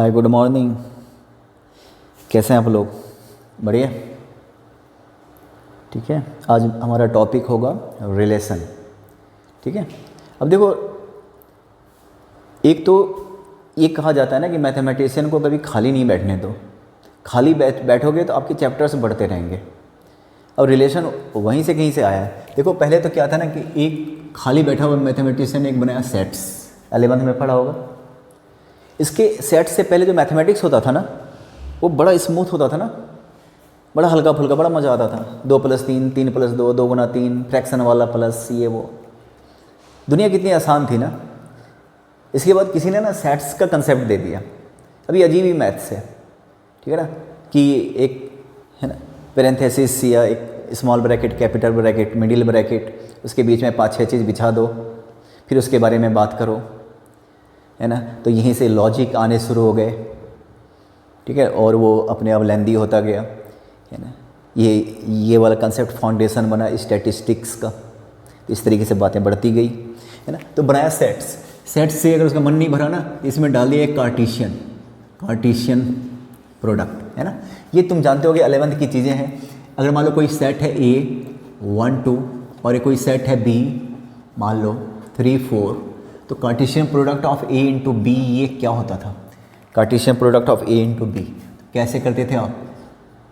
हाय, good morning. कैसे हैं आप लोग? बढ़िया, ठीक है। आज हमारा टॉपिक होगा रिलेशन, ठीक है। अब देखो, एक तो ये कहा जाता है ना कि मैथमेटिशियन को कभी खाली नहीं बैठने दो। खाली बैठोगे तो आपके चैप्टर्स बढ़ते रहेंगे। अब रिलेशन वहीं से कहीं से आया है। देखो, पहले तो क्या था ना कि एक खाली बैठा हुआ मैथमेटिशियन ने एक बनाया सेट्स। 11th में पढ़ा होगा। इसके सेट से पहले जो मैथमेटिक्स होता था ना, वो बड़ा स्मूथ होता था ना, बड़ा हल्का फुल्का, बड़ा मज़ा आता था। 2+3, 3+2, 2×3, फ्रैक्शन वाला प्लस ये वो। दुनिया कितनी आसान थी ना। इसके बाद किसी ने ना सेट्स का कंसेप्ट दे दिया। अभी अजीब ही मैथ्स है, ठीक है ना, कि एक है ना पेरेंथेसिस या एक small bracket, capital bracket, middle bracket, उसके बीच में 5-6 चीज़ बिछा दो, फिर उसके बारे में बात करो, है ना। तो यहीं से लॉजिक आने शुरू हो गए, ठीक है। और वो अपने आप लेंदी होता गया, है ना। ये वाला कंसेप्ट फाउंडेशन बना स्टैटिस्टिक्स का। इस तरीके से बातें बढ़ती गई, है ना। तो बनाया सेट्स। सेट्स से अगर उसका मन नहीं भरा ना, इसमें डाल दिया एक कार्टेशियन प्रोडक्ट, है ना। ये तुम जानते हो कि 11th की चीज़ें हैं। अगर मान लो कोई सेट है A 1 2 और एक कोई सेट है B मान लो 3 4, तो Cartesian product of A into B ये क्या होता था? Cartesian product of A into B कैसे करते थे आप?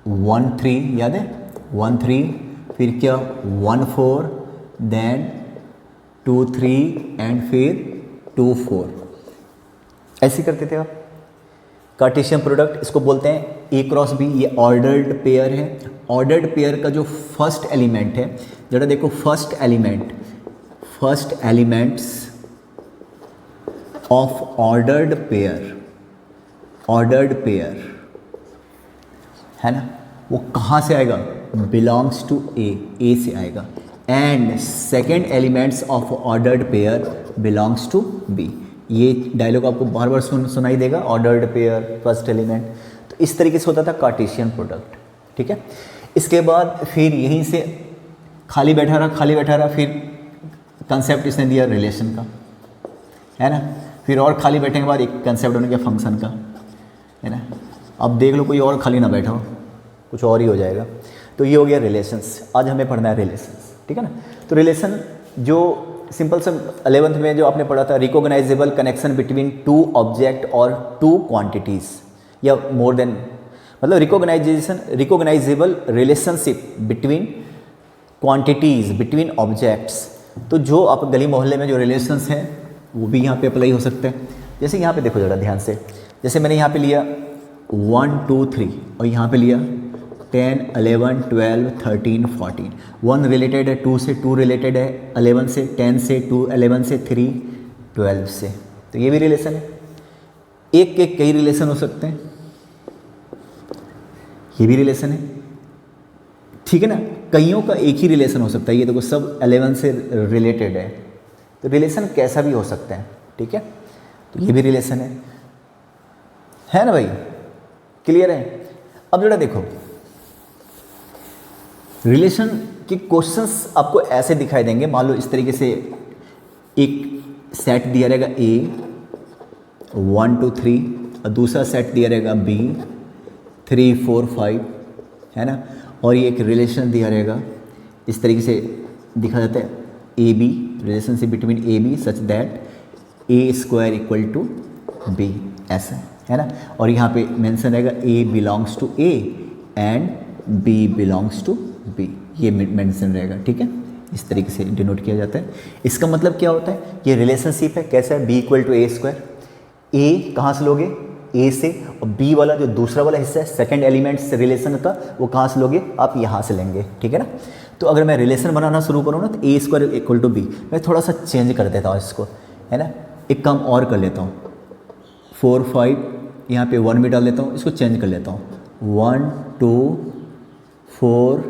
1 3, याद है? 1 3, फिर क्या 1 4, देन 2 3 एंड फिर 2 4, ऐसे करते थे आप। कार्टेशियन प्रोडक्ट इसको बोलते हैं A क्रॉस B। ये ऑर्डर्ड पेयर है। ऑर्डर्ड पेयर का जो फर्स्ट एलिमेंट है, जरा देखो, first elements of ordered pair है ना, वो कहाँ से आएगा? बिलोंग्स टू ए से आएगा। And second elements of ordered pair belongs to B. ये डायलॉग आपको बार बार सुनाई देगा, ऑर्डर्ड पेयर, फर्स्ट एलिमेंट। तो इस तरीके से होता था कार्टेशियन प्रोडक्ट, ठीक है। इसके बाद फिर यहीं से खाली बैठा रहा, फिर कंसेप्ट इसने दिया रिलेशन का, है ना। फिर और खाली बैठने के बाद एक कंसेप्ट होने के फंक्शन का, है ना। अब देख लो कोई और खाली ना बैठा हो, कुछ और ही हो जाएगा। तो ये हो गया रिलेशंस। आज हमें पढ़ना है रिलेशंस, ठीक है ना। तो रिलेशन जो सिंपल से 11th में जो आपने पढ़ा था, रिकॉग्नाइजेबल कनेक्शन बिटवीन 2 ऑब्जेक्ट और 2 क्वांटिटीज़ या मोर देन, मतलब recognisable relationship between quantities, between objects. तो जो आप गली मोहल्ले में जो रिलेशंस हैं वो भी यहाँ पे अप्लाई हो सकते हैं। जैसे यहाँ पे देखो ज़रा ध्यान से, जैसे मैंने यहाँ पे लिया 1 2 3 और यहाँ पे लिया 10 11 12 13 14। 1 रिलेटेड है 2 से, 2 रिलेटेड है 11 से, 10 से, 2 11 से, 3 12 से। तो ये भी रिलेशन है। एक के कई रिलेशन हो सकते हैं, ये भी रिलेशन है, ठीक है ना। कईयों का एक ही रिलेशन हो सकता है। ये देखो सब 11 से रिलेटेड है, तो रिलेशन कैसा भी हो सकता है, ठीक है। तो ये भी रिलेशन है ना भाई, क्लियर है। अब जरा देखो, रिलेशन के क्वेश्चंस आपको ऐसे दिखाई देंगे। मान लो इस तरीके से एक सेट दिया रहेगा A 1 2 3 और दूसरा सेट दिया रहेगा B 3 4 5, है ना। और ये एक रिलेशन दिया रहेगा, इस तरीके से दिखा जाता है AB, relationship between AB such that A² = B, ऐसा, है ना। और यहाँ पे मेंशन रहेगा A belongs to A and B belongs to B, ये मेंशन रहेगा, ठीक है। इस तरीके से डिनोट किया जाता है। इसका मतलब क्या होता है? ये रिलेशनशिप है, कैसा है? B = A²। A कहाँ से लोगे? A से। और B वाला जो दूसरा वाला हिस्सा है सेकंड एलिमेंट्स रिलेशन का, वो कहाँ से लोगे? आप यहाँ से लेंगे, ठीक है ना। तो अगर मैं रिलेशन बनाना शुरू करूँ ना, तो A² = B। मैं थोड़ा सा चेंज कर देता हूँ इसको, है ना। एक काम और कर लेता हूँ, 4 5 यहाँ पे 1 भी डाल देता हूँ, इसको चेंज कर लेता हूँ 1 2 4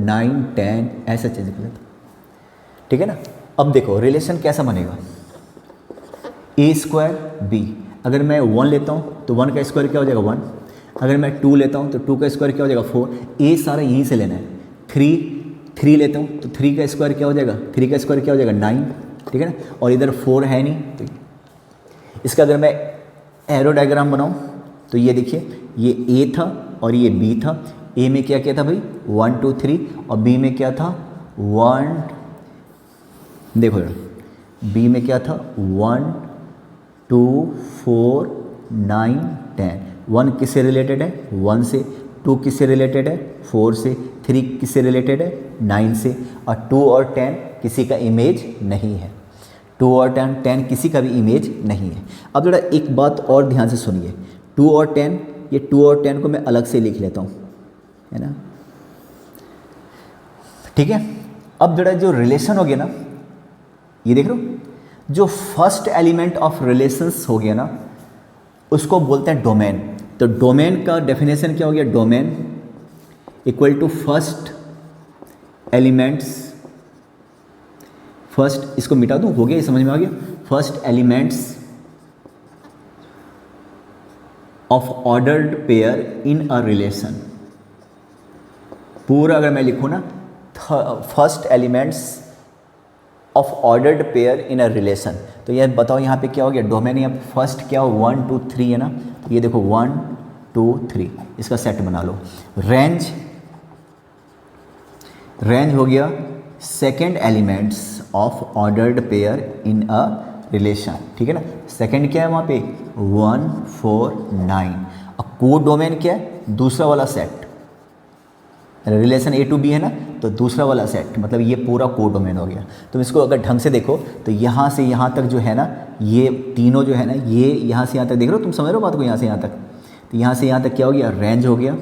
9 10, ऐसा चेंज कर लेता हूँ, ठीक है ना। अब देखो रिलेशन कैसा बनेगा, A² B। अगर मैं 1 लेता हूँ तो 1 का स्क्वायर क्या हो जाएगा 1। अगर मैं 2 लेता हूँ तो 2 का स्क्वायर क्या हो जाएगा 4। A सारा यहीं से लेना है। 3 लेता हूँ तो 3 का स्क्वायर क्या हो जाएगा, 3 का स्क्वायर क्या हो जाएगा 9, ठीक है ना। और इधर 4 है नहीं, तो इसका अगर मैं एरो डायग्राम बनाऊँ तो ये देखिए, ये ए था और ये बी था। ए में क्या क्या था भाई, 1 2 3, और बी में क्या था 1, देखो बी में क्या था 1 2 4 9 10। 1 किससे रिलेटेड है, 1 से। 2 किससे रिलेटेड है, 4 से। 3 किससे रिलेटेड है, 9 से। और 2 और 10 किसी का इमेज नहीं है। 2 और 10 किसी का भी इमेज नहीं है। अब जरा एक बात और ध्यान से सुनिए, 2 और 10, ये 2 और 10 को मैं अलग से लिख लेता हूँ, है ना, ठीक है। अब जरा जो रिलेशन हो गया ना, ये देख रहे हो, जो फर्स्ट एलिमेंट ऑफ रिलेशंस हो गया ना, उसको बोलते हैं डोमेन। तो डोमेन का डेफिनेशन क्या हो गया, domain equal to first elements, first, इसको मिटा दूं, हो गया, ये समझ में आ गया, first elements of ordered pair in a relation. पूरा अगर मैं लिखूं ना, first elements of ordered pair in a relation, तो ये बताओ यहाँ पे क्या हो गया, डोमेन। यहाँ फर्स्ट क्या हो, 1 2 3 है ना, तो ये देखो 1 2 3, इसका सेट बना लो। रेंज, रेंज हो गया second elements of ordered pair in a relation, ठीक है ना। सेकेंड क्या है वहाँ पे, 1 4 9। अब को डोमेन क्या है, दूसरा वाला set, relation A to B है ना, तो दूसरा वाला सेट, मतलब ये पूरा को डोमेन हो गया। तुम इसको अगर ढंग से देखो तो यहाँ से यहाँ तक जो है ना, ये तीनों जो है ना, ये यहाँ से यहाँ तक देख रहे हो, तुम समझ रहे हो बात को, यहाँ से यहाँ तक, तो यहाँ से यहाँ तक क्या हो गया, रेंज हो गया,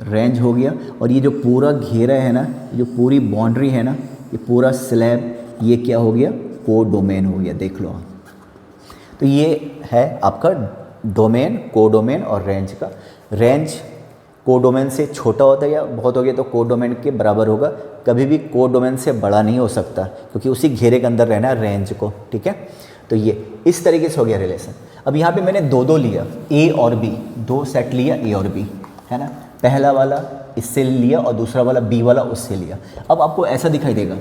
रेंज हो गया। और ये जो पूरा घेरा है ना, जो पूरी बाउंड्री है ना, ये पूरा स्लैब, ये क्या हो गया, को डोमेन हो गया, देख लो। तो ये है आपका डोमेन, को डोमेन और रेंज का। रेंज को डोमेन से छोटा होता है या बहुत हो गया तो को डोमेन के बराबर होगा, कभी भी को डोमेन से बड़ा नहीं हो सकता, क्योंकि उसी घेरे के अंदर रहना है रेंज को, ठीक है। तो ये इस तरीके से हो गया रिलेशन। अब यहाँ पे मैंने दो लिया, ए और बी, दो सेट लिया ए और बी, है ना। पहला वाला इससे लिया और दूसरा वाला बी वाला उससे लिया। अब आपको ऐसा दिखाई देगा,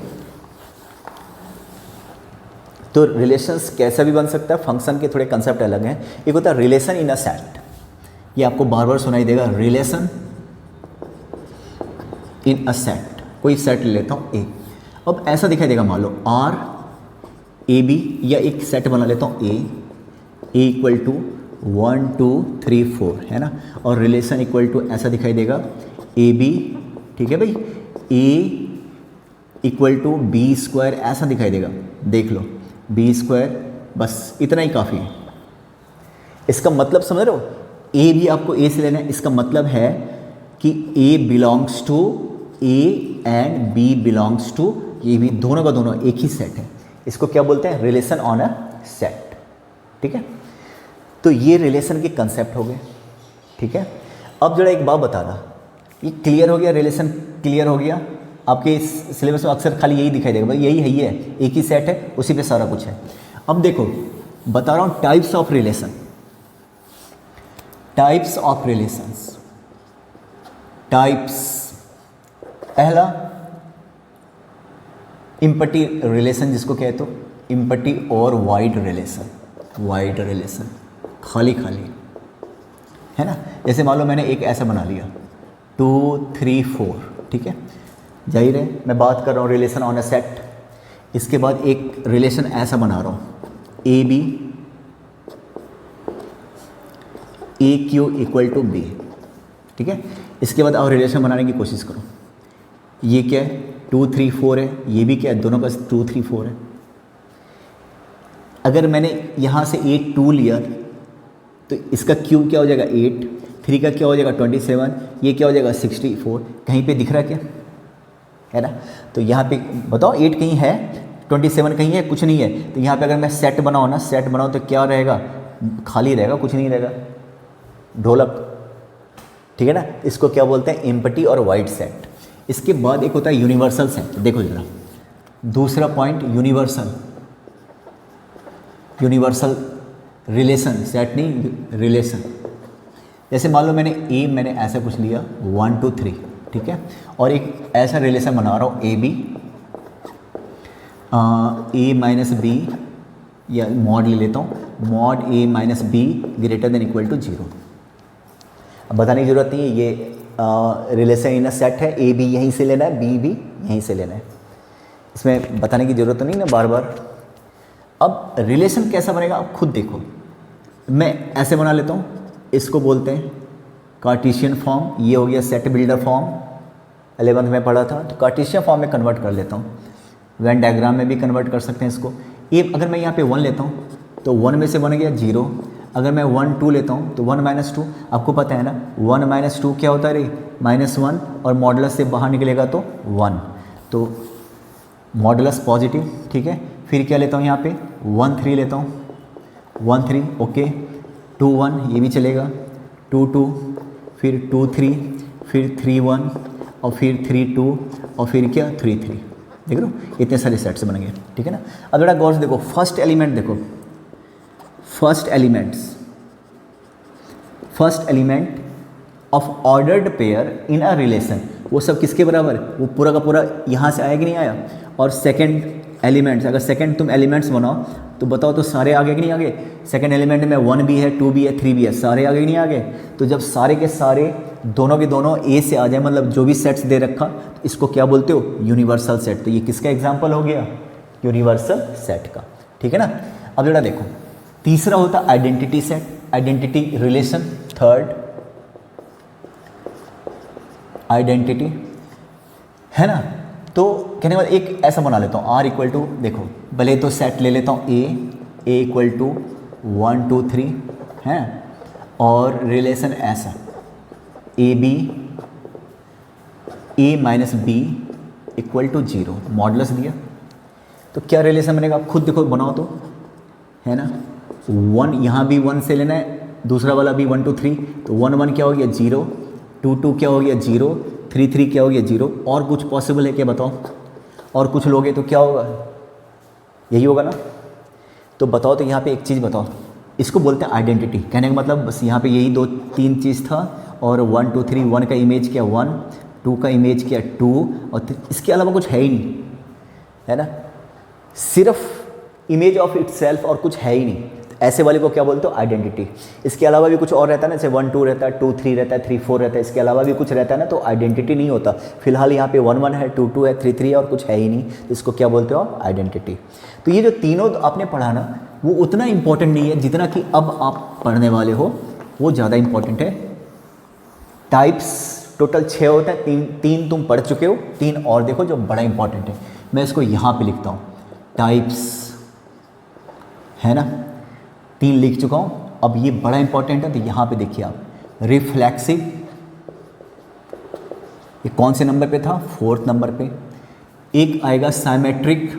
तो रिलेशंस कैसा भी बन सकता है, फंक्शन के थोड़े कंसेप्ट अलग हैं। एक होता है रिलेशन इन अ सेट, ये आपको बार बार सुनाई देगा, रिलेशन इन अ सेट। कोई सेट ले लेता हूँ ए, अब ऐसा दिखाई देगा, मान लो आर ए बी, या एक सेट बना लेता हूँ ए इक्वल टू 1 2 3 4, है ना। और रिलेशन इक्वल टू ऐसा दिखाई देगा ए बी, ठीक है भाई, ए इक्वल टू बी स्क्वायर, ऐसा दिखाई देगा, देख लो बी स्क्वायर, बस इतना ही काफ़ी है। इसका मतलब समझ रहे हो, ए भी आपको ए से लेना है, इसका मतलब है कि A belongs to A and B belongs to, ये भी दोनों का दोनों एक ही सेट है। इसको क्या बोलते हैं, रिलेशन ऑन अ सेट, ठीक है। तो ये रिलेशन के कंसेप्ट हो गए, ठीक है। अब जरा एक बात बताना, ये क्लियर हो गया, रिलेशन क्लियर हो गया। आपके सिलेबस में अक्सर खाली यही दिखाई देगा, भाई यही है, ये है, एक ही सेट है, उसी पे सारा कुछ है। अब देखो बता रहा हूँ types of relation, types of relations, types. पहला इम्पटी रिलेशन, जिसको कहते हो इम्पटी और वाइड रिलेशन, वाइड रिलेशन, खाली खाली, है ना। जैसे मान लो मैंने एक ऐसा बना लिया 2 3 4, ठीक है, जाहिर है मैं बात कर रहा हूँ रिलेशन ऑन अ सेट। इसके बाद एक रिलेशन ऐसा बना रहा हूँ A B, A Q equal to B, ठीक है। इसके बाद आप रिलेशन बनाने की कोशिश करो, ये क्या है 2 3 4 है, ये भी क्या है, दोनों का 2 3 4 है। अगर मैंने यहाँ से 8 2 लिया तो इसका क्यूब क्या हो जाएगा 8, 3 का क्या हो जाएगा 27, ये क्या हो जाएगा 64। कहीं पे दिख रहा है क्या, है ना। तो यहाँ पे बताओ 8 कहीं है, 27 कहीं है, कुछ नहीं है। तो यहाँ पे अगर मैं सेट बनाऊँ ना, सेट बनाऊँ तो क्या रहेगा, खाली रहेगा, कुछ नहीं रहेगा, ढोलक, ठीक है ना। इसको क्या बोलते हैं, एम्पटी और वाइड सेट। इसके बाद एक होता है यूनिवर्सल सेट। देखो जरा दूसरा point, universal, universal relation, set नहीं रिलेशन। जैसे मान लो मैंने ऐसा कुछ लिया 1 2 3, ठीक है, और एक ऐसा रिलेशन बना रहा हूँ A B, A minus B, या मॉड ले लेता हूँ, mod A minus B greater than equal to 0, अब बताने की ज़रूरत नहीं है, ये रिलेशन इन सेट है, ए भी यहीं से लेना है, बी भी यहीं से लेना है, इसमें बताने की ज़रूरत तो नहीं ना बार बार। अब रिलेशन कैसा बनेगा आप खुद देखो, मैं ऐसे बना लेता हूँ, इसको बोलते हैं कार्टेशियन फॉर्म, ये हो गया सेट बिल्डर फॉर्म, 11th में पढ़ा था, तो कार्टेशियन फॉर्म में कन्वर्ट कर लेता हूँ, वेन डायग्राम में भी कन्वर्ट कर सकते हैं इसको। ये अगर मैं यहाँ पे 1 लेता हूँ तो 1 में से बन गया 0, अगर मैं 1 2 लेता हूँ तो 1 - 2, आपको पता है ना 1 - 2 क्या होता है रे, -1, और मॉडुलस से बाहर निकलेगा तो 1, तो मॉडुलस पॉजिटिव, ठीक है। फिर क्या लेता हूँ यहाँ पे 1 3 लेता हूँ, 1 3 ओके, 2 1 ये भी चलेगा, 2 2, फिर 2 3, फिर 3 1, और फिर 3 2, और फिर क्या 3 3, देख लो इतने सारे सेट्स बनेंगे, ठीक है ना। अब जरा गौर से देखो, फर्स्ट एलिमेंट देखो, first element of ordered pair in a relation, वो सब किसके बराबर, वो पूरा का पूरा यहाँ से आया कि नहीं आया। और सेकंड एलिमेंट्स, अगर सेकंड तुम एलिमेंट्स बनाओ तो बताओ तो सारे आगे कि नहीं आगे। सेकंड एलिमेंट में 1 भी है, 2 भी है, 3 भी है, सारे आगे कि नहीं आगे। तो जब सारे के सारे दोनों के दोनों ए से आ जाए, मतलब जो भी सेट्स दे रखा, तो इसको क्या बोलते हो, यूनिवर्सल सेट। तो ये किसका एग्जाम्पल हो गया, यूनिवर्सल सेट का, ठीक है ना। अब जरा देखो, तीसरा होता identity set, identity relation, third identity, है ना। तो कहने के बाद एक ऐसा बना लेता हूँ, आर इक्वल टू, देखो भले तो सेट ले लेता हूँ ए इक्वल टू 1 2 3 है, और रिलेशन ऐसा A B A minus B equal to 0, modulus दिया, तो क्या रिलेशन बनेगा आप खुद देखो, बनाओ तो, है ना। 1 यहाँ भी 1 से लेना है, दूसरा वाला भी 1 2 3, तो 1 1 क्या हो गया 0, 2 2 क्या हो गया 0, 3 3 क्या हो गया 0, और कुछ पॉसिबल है क्या बताओ, और कुछ लोगे तो क्या होगा, यही होगा ना। तो बताओ, तो यहाँ पे एक चीज़ बताओ, इसको बोलते हैं आइडेंटिटी। कहने का मतलब बस यहाँ पे यही 2 3 चीज़ था, और 1 2 3, 1 का इमेज क्या 1, 2 का इमेज क्या 2, और इसके अलावा कुछ है ही नहीं, है ना, सिर्फ इमेज ऑफ इटसेल्फ और कुछ है ही नहीं। ऐसे वाले को क्या बोलते हो, आइडेंटिटी। इसके अलावा भी कुछ और रहता है ना, जैसे 1 2 रहता है, 2 3 रहता है, 3 4 रहता है, इसके अलावा भी कुछ रहता है ना, तो आइडेंटिटी नहीं होता। फिलहाल यहाँ पे 1 1 है, 2 2 है, 3 3 है, और कुछ है ही नहीं, तो इसको क्या बोलते हो, आइडेंटिटी। तो ये जो तीनों आपने पढ़ा ना, वो उतना इंपॉर्टेंट नहीं है जितना कि अब आप पढ़ने वाले हो, वो ज़्यादा इंपॉर्टेंट है। टाइप्स टोटल 6 होते हैं, तीन तुम पढ़ चुके हो, 3 और देखो जो बड़ा इंपॉर्टेंट है, मैं इसको यहाँ पे लिखता हूँ, टाइप्स, है ना, 3 लिख चुका हूँ। अब ये बड़ा इंपॉर्टेंट है, तो यहाँ पे देखिए आप, रिफ्लेक्सिव, ये कौन से नंबर पे था, 4th नंबर पे। एक आएगा साइमेट्रिक,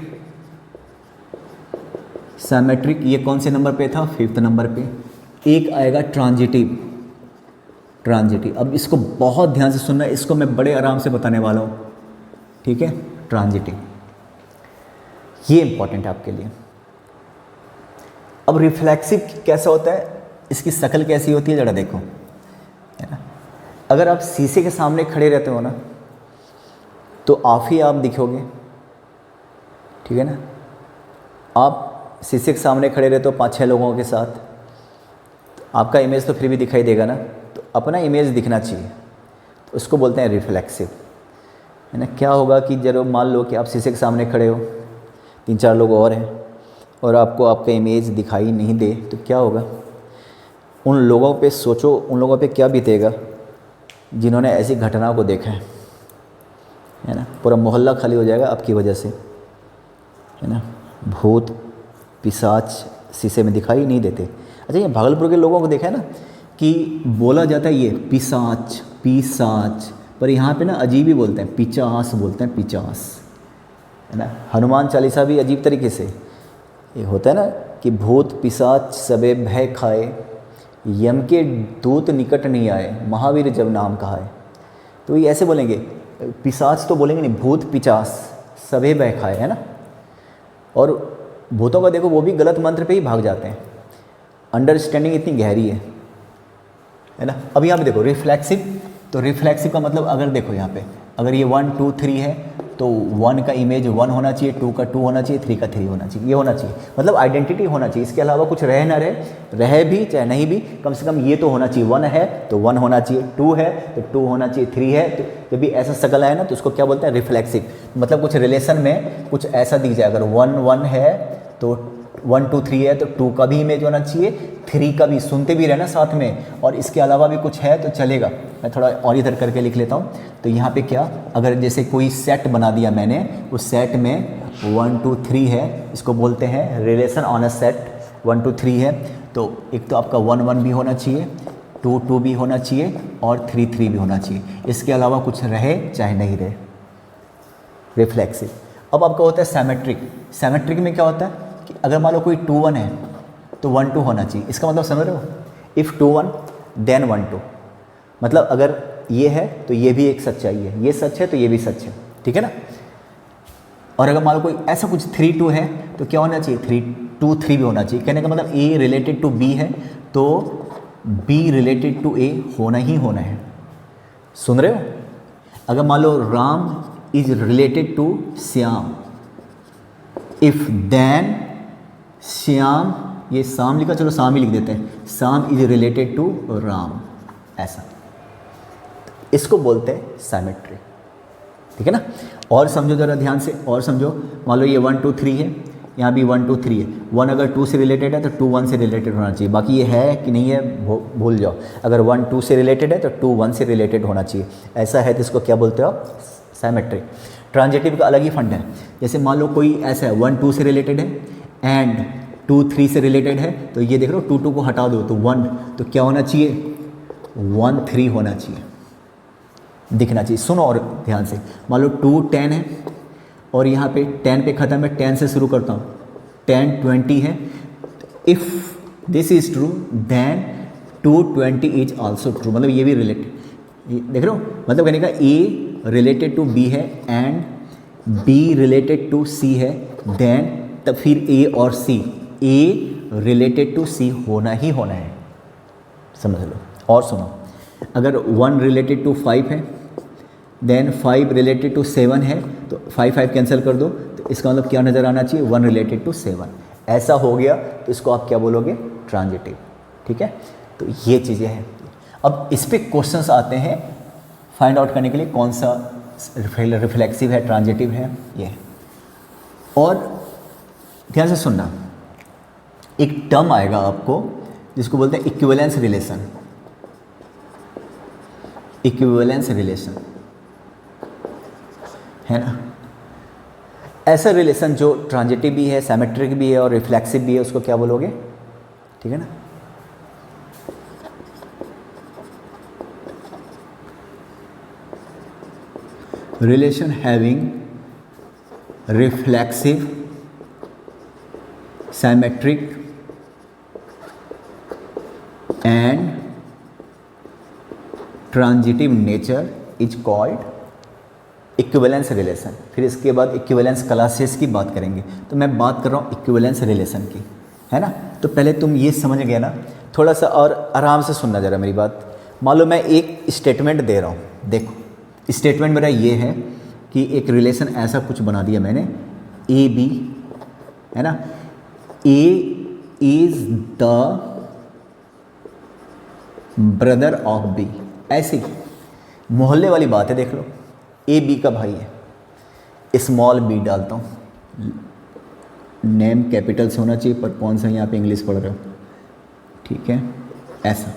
साइमेट्रिक ये कौन से नंबर पे था, 5th नंबर पे। एक आएगा ट्रांजिटिव, ट्रांजिटिव। अब इसको बहुत ध्यान से सुनना, इसको मैं बड़े आराम से बताने वाला हूँ, ठीक है। ट्रांजिटिव ये इंपॉर्टेंट है आपके लिए। अब रिफ्लेक्सिव कैसा होता है, इसकी शक्ल कैसी होती है, ज़रा देखो, है ना। अगर आप शीशे के सामने खड़े रहते हो ना, तो आप ही आप दिखोगे, ठीक है ना। आप शीशे के सामने खड़े रहते हो 5 6 लोगों के साथ, आपका इमेज तो फिर भी दिखाई देगा ना, तो अपना इमेज दिखना चाहिए, तो उसको बोलते हैं रिफ्लेक्सिव, है ना। क्या होगा कि जब मान लो कि आप शीशे के सामने खड़े हो, 3 4 लोग और हैं, और आपको आपका इमेज दिखाई नहीं दे, तो क्या होगा, उन लोगों पे सोचो, उन लोगों पे क्या बीतेगा जिन्होंने ऐसी घटना को देखा है ना। पूरा मोहल्ला खाली हो जाएगा आपकी वजह से, है ना। भूत पिशाच शीशे में दिखाई नहीं देते। अच्छा, ये भागलपुर के लोगों को देखा है ना कि बोला जाता है ये पिशाच पिशाच, पर यहाँ पे ना अजीब ही बोलते हैं, पिचास बोलते हैं, पिचास, है ना। हनुमान चालीसा भी अजीब तरीके से ये होता है ना कि भूत पिशाच सबे भय खाए, यम के दूत निकट नहीं आए, महावीर जब नाम कहा है। तो ये ऐसे बोलेंगे, पिशाच तो बोलेंगे नहीं, भूत पिचास सबे भय खाए, है ना। और भूतों का देखो वो भी गलत मंत्र पे ही भाग जाते हैं, अंडरस्टैंडिंग इतनी गहरी है ना। अब यहाँ पे देखो रिफ्लेक्सिव, तो रिफ्लेक्सिव का मतलब अगर देखो यहाँ पे अगर ये 1 2 3 है, तो 1 का इमेज 1 होना चाहिए, 2 का 2 होना चाहिए, 3 का 3 होना चाहिए, ये होना चाहिए, मतलब आइडेंटिटी होना चाहिए। इसके अलावा कुछ रहे ना रहे भी चाहे नहीं भी, कम से कम ये तो होना चाहिए। 1 है तो 1 होना चाहिए, 2 है तो 2 होना चाहिए, 3 है तो जब भी ऐसा शकल आए ना तो उसको क्या बोलते हैं, रिफ्लेक्सिव। मतलब कुछ रिलेशन में कुछ ऐसा दिख जाए, अगर 1 1 है तो 1 2 3 है तो 2 का भी इमेज होना चाहिए, 3 का भी, सुनते भी रहना साथ में, और इसके अलावा भी कुछ है तो चलेगा। मैं थोड़ा और इधर करके लिख लेता हूँ। तो यहाँ पे क्या, अगर जैसे कोई सेट बना दिया मैंने, उस सेट में 1 2 3 है, इसको बोलते हैं रिलेशन ऑन अ सेट। 1 2 3 है तो एक तो आपका 1 1 भी होना चाहिए, 2 2 भी होना चाहिए और 3 3 भी होना चाहिए। इसके अलावा कुछ रहे चाहे नहीं रहे, रिफ्लेक्सिव। अब आपका होता है सैमेट्रिक। सैमेट्रिक में क्या होता है कि अगर मान लो कोई 2 1 है तो 1 2 होना चाहिए। इसका मतलब समझ रहे हो, इफ़ 2 1 देन 1 2, मतलब अगर ये है तो ये भी एक सच्चाई है, ये सच है तो ये भी सच है, ठीक है ना। और अगर मान लो कोई ऐसा कुछ 3 2 है तो क्या होना चाहिए, 3 2 3 भी होना चाहिए। कहने का मतलब ए रिलेटेड टू बी है तो बी रिलेटेड टू ए होना ही होना है। सुन रहे हो, अगर मान लो Ram is related to Shyam, if then Shyam, ये शाम लिखा, चलो शाम ही लिख देते हैं, Shyam is related to Ram, ऐसा। इसको बोलते हैं सैमेट्री, ठीक है ना। और समझो जरा ध्यान से, और समझो, मान लो ये 1 2 3 है, यहाँ भी 1 2 3 है। 1 अगर 2 से रिलेटेड है तो 2 1 से रिलेटेड होना चाहिए, बाकी ये है कि नहीं है भूल जाओ। अगर 1 2 से रिलेटेड है तो 2 1 से रिलेटेड होना चाहिए, ऐसा है तो इसको क्या बोलते हो, सैमेट्री। ट्रांजिटिव का अलग ही फंड है। जैसे मान लो कोई ऐसा है 1 2 से रिलेटेड है एंड 2 3 से रिलेटेड है, तो ये देख रहे हो 2 2 को हटा दो तो 1, तो क्या होना चाहिए, 1 3 होना चाहिए, दिखना चाहिए। सुनो और ध्यान से, मान लो 2 10 है और यहाँ पे 10 पे ख़त्म है, 10 से शुरू करता हूँ, 10 20 है। If this is true then 2 20 is also true, मतलब ये भी रिलेटेड, देख रहे हो, मतलब कहने का ए रिलेटेड टू बी है एंड बी रिलेटेड टू सी है, देन तब फिर ए और सी, ए रिलेटेड टू सी होना ही होना है, समझ लो। और सुनो, अगर 1 रिलेटेड टू 5 है देन 5 रिलेटेड टू 7 है तो 5 5 कैंसिल कर दो, तो इसका मतलब क्या नज़र आना चाहिए, 1 रिलेटेड टू 7, ऐसा हो गया तो इसको आप क्या बोलोगे, ट्रांजिटिव, ठीक है। तो ये चीज़ें हैं। अब इस पे क्वेश्चंस आते हैं फाइंड आउट करने के लिए कौन सा रिफ्लेक्सिव है, ट्रांजिटिव है, ये। और ध्यान से सुनना, एक टर्म आएगा आपको जिसको बोलते हैं इक्विवेलेंस रिलेशन। इक्विवेलेंस रिलेशन है ना, ऐसा रिलेशन जो ट्रांजिटिव भी है, सैमेट्रिक भी है और रिफ्लेक्सिव भी है, उसको क्या बोलोगे, ठीक है ना। Relation having reflexive, symmetric and transitive nature is called equivalence relation. फिर इसके बाद इक्विवेलेंस क्लासेस की बात करेंगे, तो मैं बात कर रहा हूँ इक्विवेलेंस रिलेशन की, है ना। तो पहले तुम ये समझ गए ना, थोड़ा सा और आराम से सुनना जरा मेरी बात। मान लो मैं एक स्टेटमेंट दे रहा हूँ, देखो स्टेटमेंट मेरा ये है कि एक रिलेशन ऐसा कुछ बना दिया मैंने, ए बी, है ना, A is the brother of B, ऐसी मोहल्ले वाली बात है, देख लो, ए बी का भाई है, स्मॉल बी डालता हूँ, नेम कैपिटल से होना चाहिए पर कौन सा यहाँ पे इंग्लिश पढ़ रहे हो, ठीक है, ऐसा।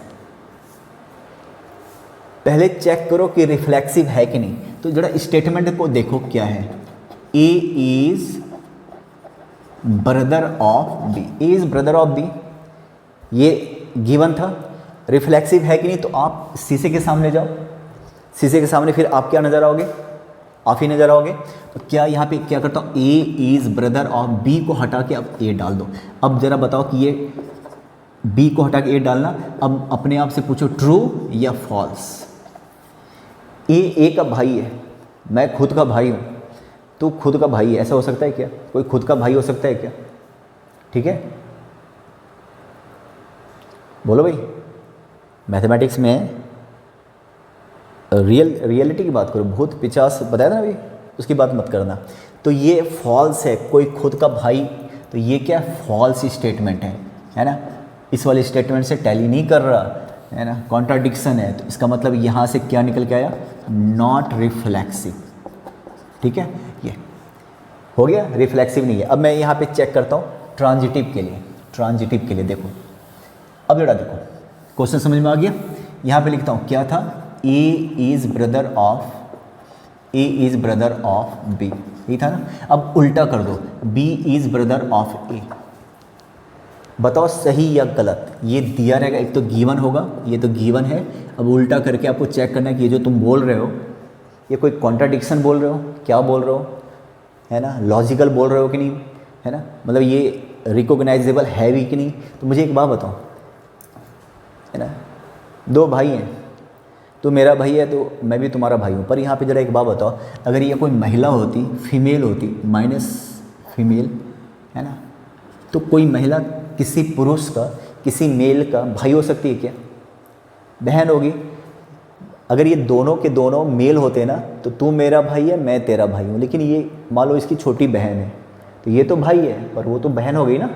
पहले चेक करो कि रिफ्लेक्सिव है कि नहीं, तो जरा स्टेटमेंट को देखो क्या है, A is brother of B, A is brother of B, ये गिवन था। रिफ्लेक्सिव है कि नहीं, तो आप शीशे के सामने जाओ, शीशे के सामने फिर आप क्या नज़र आओगे, आप ही नज़र आओगे। तो क्या यहाँ पे क्या करता हूँ, A is brother of B को हटा के अब ए डाल दो। अब ज़रा बताओ कि ये बी को हटा के ए डालना, अब अपने आप से पूछो ट्रू या फॉल्स। ए का भाई है, मैं खुद का भाई हूँ, तू खुद का भाई है, ऐसा हो सकता है क्या, कोई खुद का भाई हो सकता है क्या, ठीक है, बोलो भाई। मैथमेटिक्स में रियलिटी की बात करो, भूत पिचास बताया था ना अभी, उसकी बात मत करना। तो ये फॉल्स है, कोई खुद का भाई, तो ये क्या फॉल्स स्टेटमेंट है ना। इस वाले स्टेटमेंट से टैली नहीं कर रहा है ना, कॉन्ट्राडिक्शन है। तो इसका मतलब यहाँ से क्या निकल के आया, नॉट रिफ्लेक्सिव। ठीक है, ये हो गया, रिफ्लेक्सिव नहीं है। अब मैं यहाँ पे चेक करता हूँ ट्रांजिटिव के लिए। ट्रांजिटिव के लिए देखो, अब जरा देखो क्वेश्चन समझ में आ गया। यहाँ पे लिखता हूँ क्या था, A is brother of B, यही था ना। अब उल्टा कर दो, B is brother of A. बताओ सही या गलत। ये दिया रहेगा, एक तो गिवन होगा, ये तो गिवन है। अब उल्टा करके आपको चेक करना है कि ये जो तुम बोल रहे हो ये कोई कॉन्ट्राडिक्शन बोल रहे हो, क्या बोल रहे हो, है ना, लॉजिकल बोल रहे हो कि नहीं, है ना, मतलब ये रिकॉग्नाइजेबल है भी कि नहीं। तो मुझे एक बात बताओ, है ना, दो भाई हैं, तो मेरा भाई है तो मैं भी तुम्हारा भाई हूँ। पर यहाँ पे ज़रा एक बात बताओ, अगर ये कोई महिला होती, फीमेल होती, माइनस फीमेल, है ना, तो कोई महिला किसी पुरुष का, किसी मेल का भाई हो सकती है क्या, बहन होगी। अगर ये दोनों के दोनों मेल होते ना, तो तू मेरा भाई है, मैं तेरा भाई हूँ। लेकिन ये मान लो इसकी छोटी बहन है, तो ये तो भाई है पर वो तो बहन हो गई ना।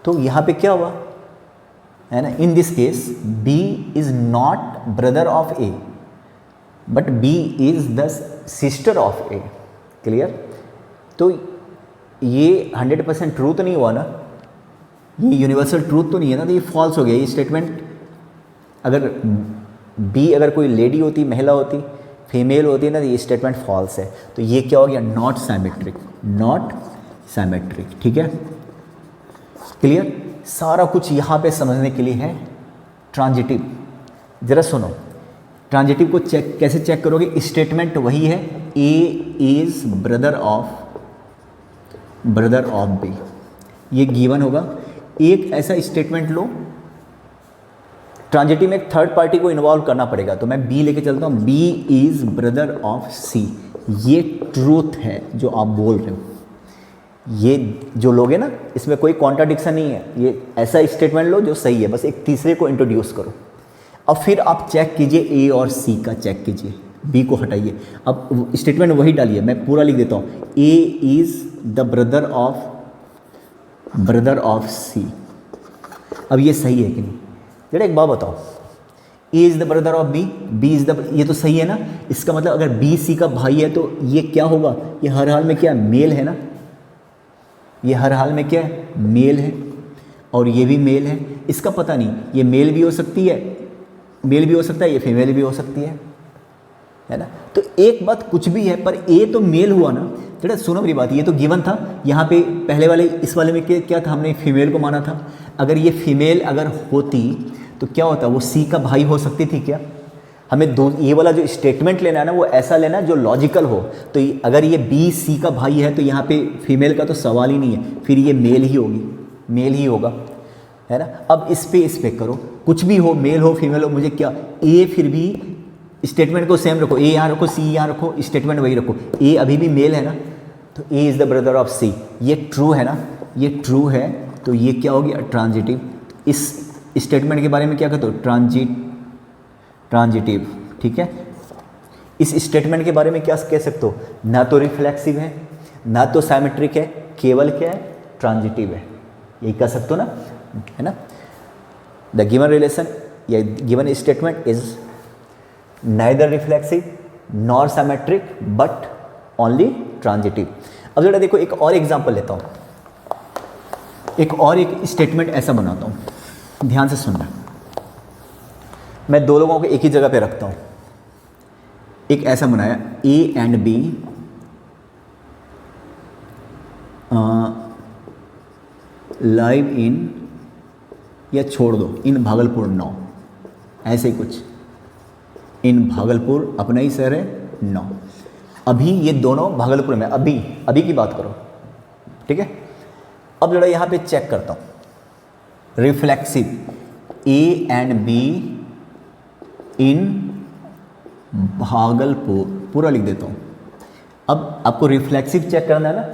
तो यहाँ पे क्या हुआ, है ना, in this case B is not brother of A but B is the sister of A. Clear. तो ये 100% ट्रूथ नहीं हुआ ना, ये यूनिवर्सल ट्रूथ तो नहीं है ना, तो ये फॉल्स हो गया ये स्टेटमेंट। अगर बी अगर कोई लेडी होती, महिला होती, फीमेल होती है ना, तो ये स्टेटमेंट फॉल्स है। तो ये क्या हो गया, नॉट साइमेट्रिक, नॉट साइमेट्रिक। ठीक है, क्लियर। सारा कुछ यहाँ पे समझने के लिए है ट्रांजिटिव। ज़रा सुनो, ट्रांजिटिव को चेक कैसे चेक करोगे, स्टेटमेंट वही है, A is brother of B, ये गिवन होगा। एक ऐसा स्टेटमेंट लो, ट्रांजिटिव में एक थर्ड पार्टी को इन्वॉल्व करना पड़ेगा। तो मैं बी लेके चलता हूँ, B is brother of C, ये ट्रूथ है जो आप बोल रहे हो। ये जो लोग हैं ना, इसमें कोई कॉन्ट्राडिक्शन नहीं है, ये ऐसा स्टेटमेंट लो जो सही है, बस एक तीसरे को इंट्रोड्यूस करो। अब फिर आप चेक कीजिए, ए और सी का चेक कीजिए, बी को हटाइए, अब स्टेटमेंट वही डालिए। मैं पूरा लिख देता हूँ, A is the brother of C. अब ये सही है कि नहीं, जरा एक बात बताओ, A is the brother of B, B is the, ये तो सही है ना। इसका मतलब अगर बी सी का भाई है तो ये क्या होगा, ये हर हाल में क्या मेल है ना, ये हर हाल में क्या है, मेल है। और ये भी मेल है, इसका पता नहीं, ये मेल भी हो सकती है, मेल भी हो सकता है, ये फीमेल भी हो सकती है ना। तो एक बात कुछ भी है, पर ए तो मेल हुआ ना। जरा सुनो मेरी बात, ये तो गिवन था। यहाँ पे पहले वाले, इस वाले में क्या था, हमने फीमेल को माना था। अगर ये फीमेल अगर होती तो क्या होता, वो सी का भाई हो सकती थी क्या। हमें ये वाला जो स्टेटमेंट लेना है ना, वो ऐसा लेना जो लॉजिकल हो। तो अगर ये बी सी का भाई है तो यहाँ पे फीमेल का तो सवाल ही नहीं है, फिर ये मेल ही होगी, मेल ही होगा, है ना। अब इस पे करो, कुछ भी हो, मेल हो फीमेल हो, मुझे क्या, ए फिर भी स्टेटमेंट को सेम रखो, ए यहाँ रखो, सी यहाँ रखो, स्टेटमेंट वही रखो। ए अभी भी मेल है ना, तो A is the brother of C, ये ट्रू है ना, ये ट्रू है। तो ये क्या हो गया, ट्रांजिटिव। इस स्टेटमेंट के बारे में क्या कहते हो, ट्रांजिटिव। ठीक है, इस स्टेटमेंट के बारे में क्या कह सकते हो, ना तो रिफ्लेक्सिव है, ना तो साइमेट्रिक है, केवल क्या है, ट्रांजिटिव है। यही कह सकते हो ना, है ना। द गिवन रिलेशन या given statement is neither reflexive nor symmetric but only transitive. अब जरा देखो, एक और एग्जांपल लेता हूँ, एक स्टेटमेंट ऐसा बनाता हूँ, ध्यान से सुनना। मैं दो लोगों को एक ही जगह पे रखता हूँ। एक ऐसा बनाया, A and B live in, या छोड़ दो, इन भागलपुर 9, ऐसे ही कुछ, इन भागलपुर, अपना ही शहर है 9। अभी ये दोनों भागलपुर में, अभी की बात करो, ठीक है। अब जरा यहाँ पे चेक करता हूँ, reflexive, A and be in Bhagalpur, पूरा लिख देता हूँ। अब आपको रिफ्लेक्सिव चेक करना है ना,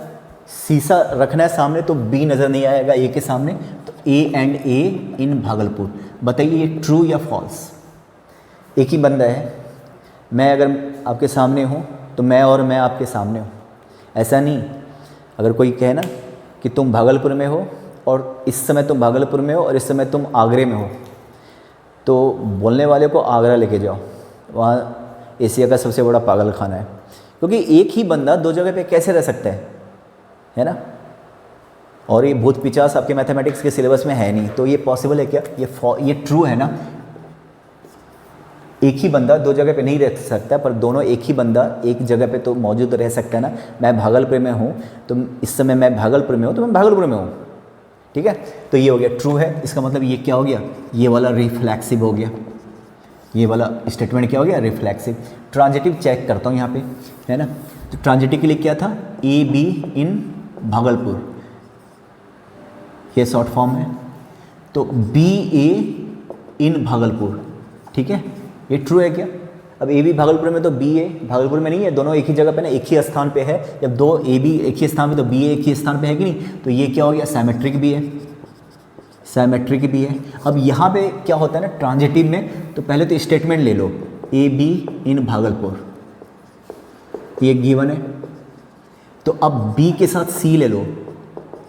शीशा रखना है सामने तो बी नज़र नहीं आएगा ए के सामने, तो ए एंड ए इन भागलपुर। बताइए ये ट्रू या फॉल्स। एक ही बंदा है, मैं अगर आपके सामने हूँ तो मैं और मैं आपके सामने हूँ, ऐसा नहीं। अगर कोई कहे ना कि तुम भागलपुर में हो और इस समय तुम भागलपुर में हो और इस समय तुम आगरे में हो, तो बोलने वाले को आगरा लेके जाओ, वहाँ एशिया का सबसे बड़ा पागल खाना है, क्योंकि एक ही बंदा दो जगह पे कैसे रह सकता है ना। और ये भूत पिचास आपके मैथमेटिक्स के सिलेबस में है नहीं, तो ये पॉसिबल है क्या? ये ट्रू है ना। एक ही बंदा दो जगह पे नहीं रह सकता, पर दोनों एक ही बंदा एक जगह पे तो मौजूद रह सकता है ना। मैं भागलपुर में हूँ तो इस समय मैं भागलपुर में हूँ तो मैं भागलपुर में हूँ, ठीक है। तो ये हो गया ट्रू है, इसका मतलब ये क्या हो गया? ये वाला रिफ्लेक्सिव हो गया, ये वाला स्टेटमेंट क्या हो गया? रिफ्लेक्सिव। ट्रांजिटिव चेक करता हूँ यहाँ पे, है ना। तो ट्रांजिटिव के लिए क्या था? ए बी इन भागलपुर, ये शॉर्ट फॉर्म है। तो बी ए इन भागलपुर, ठीक है, ये ट्रू है क्या? अब ए बी भागलपुर में तो बी ए भागलपुर में नहीं है, दोनों एक ही जगह पे ना, एक ही स्थान पे है। जब दो ए बी एक ही स्थान पे तो बी ए एक ही स्थान पे है कि नहीं? तो ये क्या हो गया? सिमेट्रिक भी है, सिमेट्रिक भी है। अब यहाँ पे क्या होता है ना ट्रांजिटिव में, तो पहले तो स्टेटमेंट ले लो, ए बी इन भागलपुर, ये गिवन है। तो अब बी के साथ सी ले लो,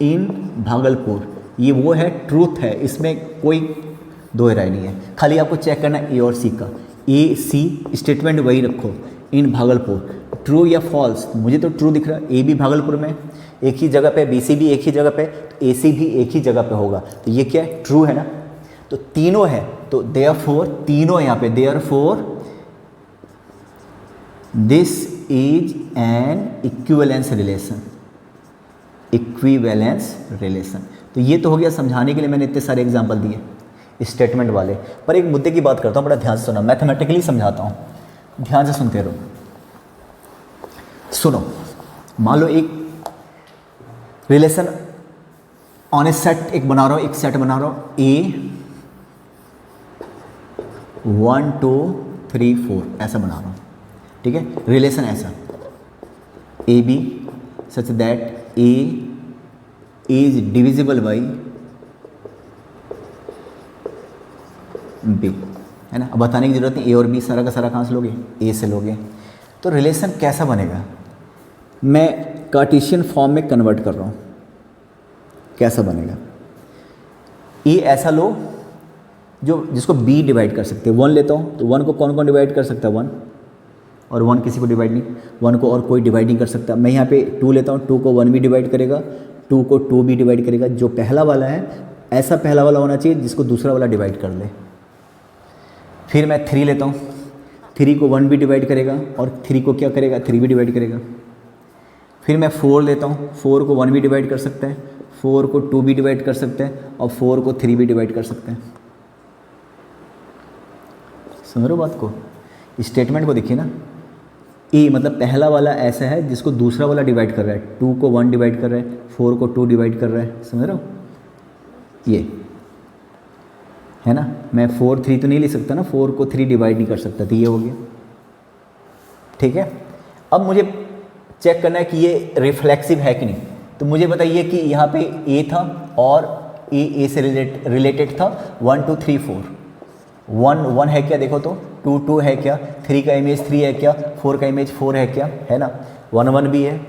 इन भागलपुर, ये वो है, ट्रूथ है, इसमें कोई दो राय नहीं है। खाली आपको चेक करना ए और सी का, ए सी स्टेटमेंट वही रखो, इन भागलपुर, ट्रू या फॉल्स। मुझे तो ट्रू दिख रहा है, ए भी भागलपुर में एक ही जगह पे, बी सी भी एक ही जगह पे, तो ए सी भी एक ही जगह पे होगा, तो ये क्या है? ट्रू है ना। तो तीनों है, तो देयरफॉर तीनों यहाँ पे, therefore this is an equivalence relation, equivalence relation. तो ये तो हो गया समझाने के लिए मैंने इतने सारे एग्जाम्पल दिए स्टेटमेंट वाले। पर एक मुद्दे की बात करता हूँ, बड़ा ध्यान से सुनो, मैथमेटिकली समझाता हूँ, ध्यान से सुनते रहो। सुनो, मान लो एक रिलेशन ऑन ए सेट एक बना रहा हूँ, एक सेट बना रहा हूँ, ए 1 2 3 4 ऐसा बना रहा हूँ, ठीक है। रिलेशन ऐसा, A B such that A is divisible by B, है ना। अब बताने की जरूरत नहीं, ए और बी सारा का सारा कहाँ से लोगे? ए से लोगे। तो रिलेशन कैसा बनेगा? मैं कार्टेशियन फॉर्म में कन्वर्ट कर रहा हूँ, कैसा बनेगा? ए ऐसा लो जो जिसको बी डिवाइड कर सकते हैं। 1 लेता हूँ तो 1 को कौन कौन डिवाइड कर सकता है? 1 और 1 किसी को डिवाइड नहीं, 1 को और कोई डिवाइड नहीं कर सकता। मैं यहाँ पे 2 लेता हूँ, 2 को 1 भी डिवाइड करेगा, 2 को 2 भी डिवाइड करेगा। जो पहला वाला है ऐसा पहला वाला होना चाहिए जिसको दूसरा वाला डिवाइड कर ले। फिर मैं 3 लेता हूँ, 3 को 1 भी डिवाइड करेगा और 3 को क्या करेगा? 3 भी डिवाइड करेगा। फिर मैं 4 लेता हूँ, 4 को 1 भी डिवाइड कर सकते हैं, 4 को 2 भी डिवाइड कर सकते हैं और 4 को 3 भी डिवाइड कर सकते हैं। समझ रहे हो बात को? स्टेटमेंट को देखिए ना, ए मतलब पहला वाला ऐसा है जिसको दूसरा वाला डिवाइड कर रहा है, 2 को 1 डिवाइड कर रहा है, 4 को 2 डिवाइड कर रहा है। समझ रहे हो? ये है ना। मैं 4 3 तो नहीं ले सकता ना, 4 को 3 डिवाइड नहीं कर सकता, तो ये हो गया, ठीक है। अब मुझे चेक करना है कि ये रिफ्लेक्सिव है कि नहीं। तो मुझे बताइए कि यहाँ पे ए था और ए से रिलेटेड था, 1 2 3 4, 1 1 है क्या? देखो तो 2 2 है क्या? 3 का इमेज 3 है क्या? 4 का इमेज 4 है क्या? है ना। 1 1 भी है,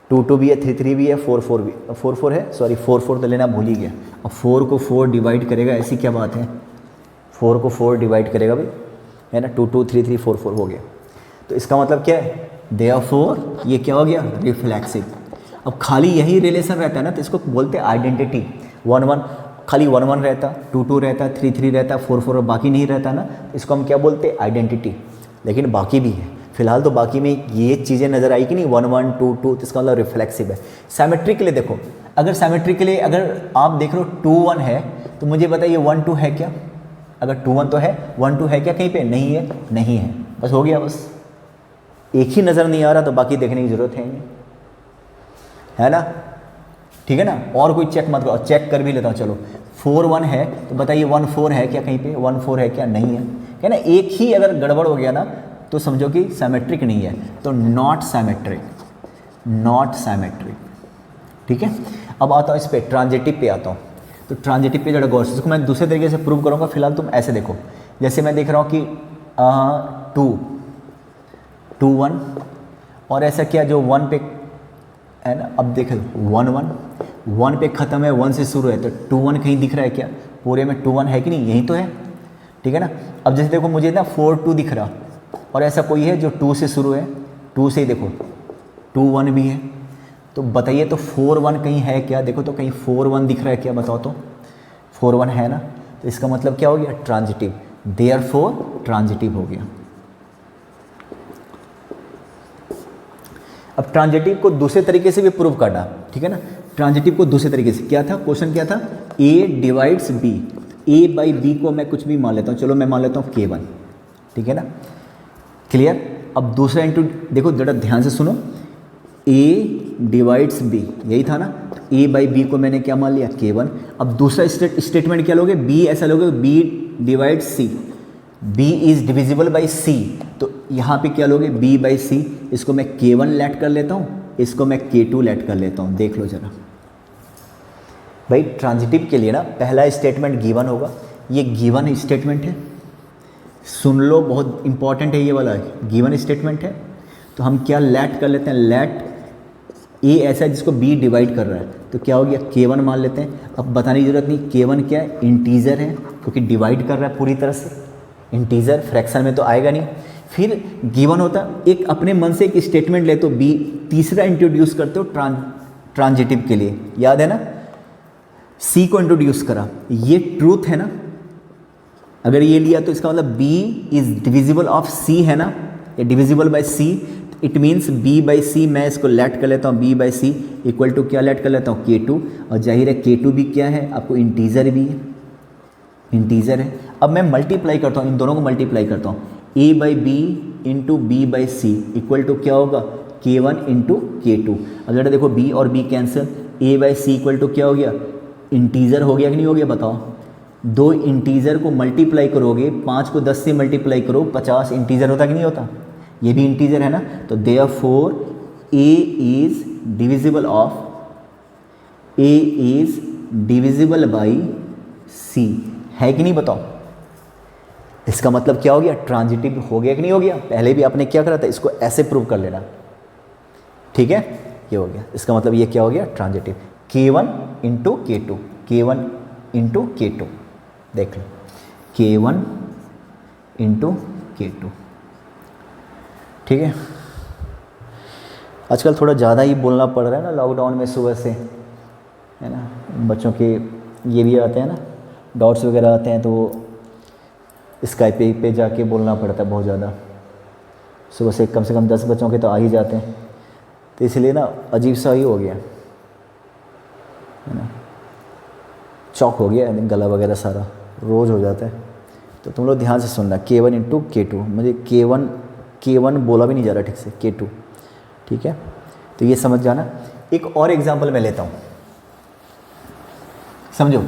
2 2 भी है, 3 3 भी है, 4 4 भी 4 4 है, सॉरी 4 4 तो लेना भूल ही गया। अब 4 को 4 डिवाइड करेगा, ऐसी क्या बात है? 4 को 4 डिवाइड करेगा भाई, है ना। 2 2 3 3 4 4 हो गया। तो इसका मतलब क्या है? देयरफॉर ये क्या हो गया? रिफ्लेक्सिव। अब खाली यही रिलेशन रहता है ना, तो इसको बोलते हैं आइडेंटिटी। 1 1 खाली 1 1 रहता, 2 2 रहता, 3 3 रहता, 4 4 और बाकी नहीं रहता ना, इसको हम क्या बोलते हैं? आइडेंटिटी। लेकिन बाकी भी है, फिलहाल तो बाकी में ये चीज़ें नज़र आई कि नहीं, 1 1 2 2, तो इसका मतलब रिफ्लेक्सिव है। सिमेट्रिक के लिए देखो, अगर सिमेट्रिक के लिए अगर आप देख रहे हो 2 1 है, तो मुझे बताइए 1 2 है क्या? अगर 2 1 तो है, 1 2 है क्या कहीं पे? नहीं है, नहीं है, बस हो गया। बस एक ही नज़र नहीं आ रहा तो बाकी देखने की ज़रूरत है नहीं, है ना। ठीक है ना। और कोई चेक मत करो, चेक कर भी लेता हूँ, चलो 4 1 है तो बताइए 1 4 है क्या कहीं पे? 1 4 है क्या? नहीं है ना। एक ही अगर गड़बड़ हो गया ना तो समझो कि सिमेट्रिक नहीं है, तो नॉट सिमेट्रिक, नॉट सिमेट्रिक। ठीक है। अब आता हूँ इस पे, ट्रांजिटिव पे आता हूँ। तो ट्रांजिटिव पे जरा गौर से, इसको मैं दूसरे तरीके से प्रूव करूँगा, फिलहाल तुम ऐसे देखो। जैसे मैं देख रहा हूँ कि 2 2 1 और ऐसा क्या जो 1 पे है ना, अब देख 1 1 1 पे ख़त्म है, 1 से शुरू है, तो 2 1 कहीं दिख रहा है क्या? पूरे में 2 1 है कि नहीं? यही तो है, ठीक है ना। अब जैसे देखो मुझे ना 4 2 दिख रहा, और ऐसा कोई है जो 2 से शुरू है, 2 से ही देखो 2 1 भी है, तो बताइए तो 4 1 कहीं है क्या? देखो तो कहीं 4 1 दिख रहा है क्या? बताओ तो 4 1 है ना, तो इसका मतलब क्या हो गया? ट्रांजिटिव, देयरफॉर ट्रांजिटिव हो गया। अब ट्रांजिटिव को दूसरे तरीके से भी प्रूव करना, ठीक है ना। ट्रांजिटिव को दूसरे तरीके से क्या था, क्वेश्चन क्या था? A divides B, A by B को मैं कुछ भी मान लेता हूँ, चलो मैं मान लेता हूँ K1, ठीक है ना, क्लियर। अब दूसरा इंटू, देखो जरा ध्यान से सुनो, ए डिवाइड्स बी, यही था ना, ए बाई बी को मैंने क्या मान लिया? K1। अब दूसरा स्टेटमेंट क्या लोगे? बी ऐसा लोगे, B divide C, B is divisible by C, तो यहाँ पे क्या लोगे? बी बाई सी, इसको मैं K1 लेट कर लेता हूँ, इसको मैं K2 लेट कर लेता हूँ। देख लो जरा भाई, ट्रांजिटिव के लिए ना पहला स्टेटमेंट गिवन होगा, ये गिवन स्टेटमेंट है, सुन लो बहुत इंपॉर्टेंट है ये वाला, गिवन स्टेटमेंट है। तो हम क्या लेट कर लेते हैं? लेट ए ऐसा है जिसको बी डिवाइड कर रहा है, तो क्या हो गया? K1 मान लेते हैं। अब बताने की जरूरत नहीं, K1 क्या है? इंटीजर है, क्योंकि डिवाइड कर रहा है पूरी तरह से, इंटीजर फ्रैक्शन में तो आएगा नहीं। फिर गिवन होता, एक अपने मन से एक स्टेटमेंट ले तो बी, तीसरा इंट्रोड्यूस करते हो ट्रांजिटिव के लिए, याद है ना, सी को इंट्रोड्यूस करा, ये ट्रूथ है ना। अगर ये लिया तो इसका मतलब B is divisible of C है ना, ये divisible by C, it means B by C, मैं इसको लेट कर लेता हूँ, B by C equal to क्या लेट कर लेता हूँ? K2। और जाहिर है K2 भी क्या है आपको? इंटीजर भी है, इंटीजर है। अब मैं मल्टीप्लाई करता हूँ, इन दोनों को मल्टीप्लाई करता हूँ, A by B into B by C equal to क्या होगा? K1 into K2। अब जरा देखो बी और B cancel, A by C equal to क्या हो गया? इंटीजर हो गया कि नहीं हो गया? बताओ, दो इंटीजर को मल्टीप्लाई करोगे, 5 को 10 से मल्टीप्लाई करो, 50 इंटीजर होता कि नहीं होता? ये भी इंटीजर है ना, तो therefore A is divisible of, A is divisible by C, है कि नहीं? बताओ, इसका मतलब क्या हो गया? ट्रांजिटिव हो गया कि नहीं हो गया? पहले भी आपने क्या करा था, इसको ऐसे प्रूव कर लेना, ठीक है, ये हो गया। इसका मतलब ये क्या हो गया? Transitive. K1 into K2, K1 into K2, देख लो, K1 इंटू K2, ठीक है। आजकल थोड़ा ज़्यादा ही बोलना पड़ रहा है ना लॉकडाउन में, सुबह से, है ना, बच्चों के ये भी आते हैं ना, डाउट्स वगैरह आते हैं, तो स्काइप पे जाके बोलना पड़ता है बहुत ज़्यादा। सुबह से कम 10 बच्चों के तो आ ही जाते हैं, तो इसलिए ना अजीब सा ही हो गया, है ना, चौक हो गया गला वगैरह सारा, रोज़ हो जाता है। तो तुम लोग ध्यान से सुनना, K1 इंटू K2, मुझे K1 बोला भी नहीं जा रहा ठीक से, K2, ठीक है, तो ये समझ जाना। एक और एग्जांपल मैं लेता हूँ, समझो।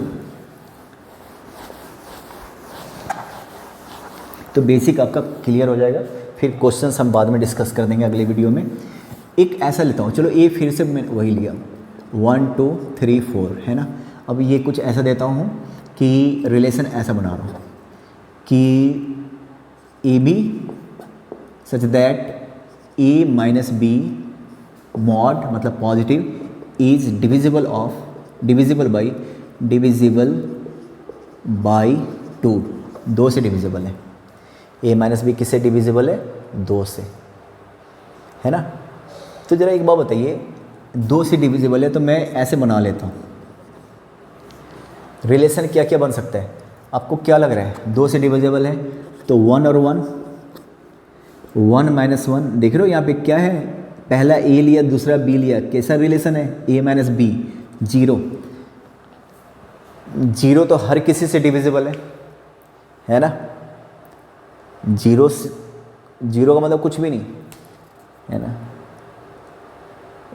तो बेसिक आपका क्लियर हो जाएगा, फिर क्वेश्चंस हम बाद में डिस्कस कर देंगे अगले वीडियो में। एक ऐसा लेता हूँ, चलो ए फिर से मैं वही लिया, 1 2 3 4, है ना। अब ये कुछ ऐसा देता हूँ कि रिलेशन ऐसा बना रहा हूँ कि A B such that A minus B mod, मतलब पॉजिटिव, इज डिविजिबल बाई 2, 2 से डिविजिबल है। ए माइनस बी किससे डिविजिबल है? 2 से, है ना। तो ज़रा एक बात बताइए, 2 से डिविजिबल है तो मैं ऐसे बना लेता हूँ, रिलेशन क्या क्या बन सकता है? आपको क्या लग रहा है? 2 से डिविजिबल है तो 1 और 1, 1 माइनस 1, देख रहे हो यहाँ पे क्या है? पहला ए लिया, दूसरा बी लिया, कैसा रिलेशन है? ए माइनस बी, 0 0 तो हर किसी से डिविजिबल है ना। 0 का मतलब कुछ भी नहीं, है ना,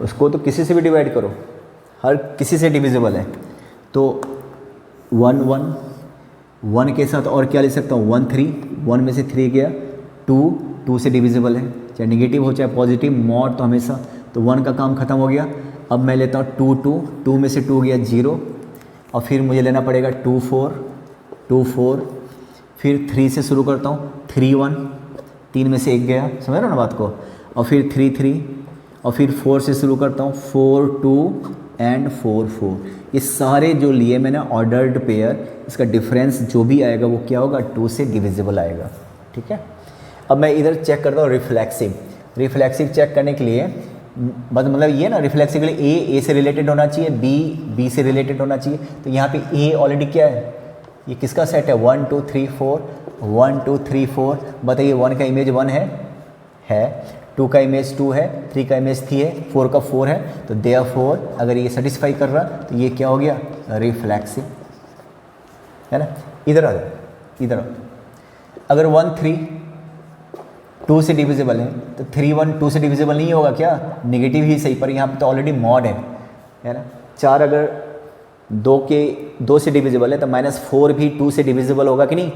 उसको तो किसी से भी डिवाइड करो, हर किसी से डिविजिबल है। तो 1 1 1 के साथ और क्या ले सकता हूँ? 1 3, 1 में से 3 गया, 2 2 से डिविजिबल है, चाहे नेगेटिव हो चाहे पॉजिटिव, मॉड तो हमेशा, तो 1 का काम खत्म हो गया। अब मैं लेता हूँ 2 2, 2 में से 2 गया 0, और फिर मुझे लेना पड़ेगा 2 4, फिर 3 से शुरू करता हूँ, 3 1, 3 में से 1 गया, समझ रहे हो ना बात को। और फिर 3 3 और फिर 4 से शुरू करता हूँ, 4 2 एंड 4 4। ये सारे जो लिए मैंने ऑर्डर्ड पेयर, इसका डिफरेंस जो भी आएगा वो क्या होगा, 2 से डिविजिबल आएगा। ठीक है, अब मैं इधर चेक करता हूँ रिफ्लेक्सिव चेक करने के लिए बस मतलब ये ना, रिफ्लेक्सिव के लिए ए से रिलेटेड होना चाहिए, बी से रिलेटेड होना चाहिए। तो यहाँ पे ए ऑलरेडी क्या है, ये किसका सेट है, 1 2 3 4, 1 2 3 4। बताइए 1 का इमेज 1 है, 2 का इमेज 2 है, 3 का इमेज 3 है, 4 का 4 है। तो देयरफॉर अगर ये सेटिस्फाई कर रहा तो ये क्या हो गया, रिफ्लेक्सिव, है ना। इधर आ जाओ, इधर आओ। अगर 1 3 2 से डिविजिबल है तो 3 1 2 से डिविजिबल नहीं होगा क्या, नेगेटिव ही सही, पर यहाँ पे तो ऑलरेडी मॉड है ना। 4 अगर 2 से डिविजिबल है तो -4 भी 2 से डिविजिबल होगा कि नहीं।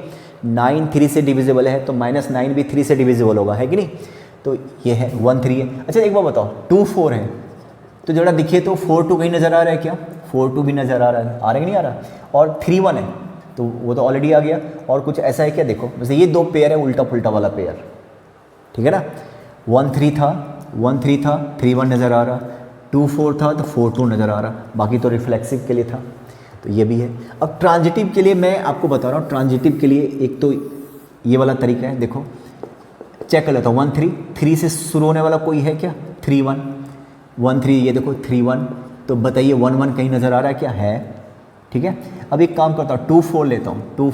9 3 से डिविजिबल है तो -9 भी 3 से डिविजिबल होगा, है कि नहीं। तो ये है 1 3 है। अच्छा एक बार बताओ, 2 4 है तो जरा दिखिए तो 4 2 कहीं नज़र आ रहा है क्या, 4 2 भी नज़र आ रहा है कि नहीं आ रहा। और 3 1 है तो वो तो ऑलरेडी आ गया। और कुछ ऐसा है क्या, देखो वैसे ये 2 पेयर है, उल्टा पुल्टा वाला पेयर, ठीक है ना। 1 3 था, 3 1 नज़र आ रहा, 2 4 था तो 4 2 नज़र आ रहा, बाकी तो रिफ्लेक्सिव के लिए था। तो ये भी है। अब ट्रांजिटिव के लिए मैं आपको बता रहा हूँ, ट्रांजिटिव के लिए एक तो ये वाला तरीका है, देखो चेक कर लेता हूँ। 1 3 3 से शुरू होने वाला कोई है क्या, 3 1 1 3, ये देखो 3 1। तो बताइए 1 1 कहीं नज़र आ रहा है क्या, है, ठीक है। अब एक काम करता हूँ, 2 4 लेता हूँ, 2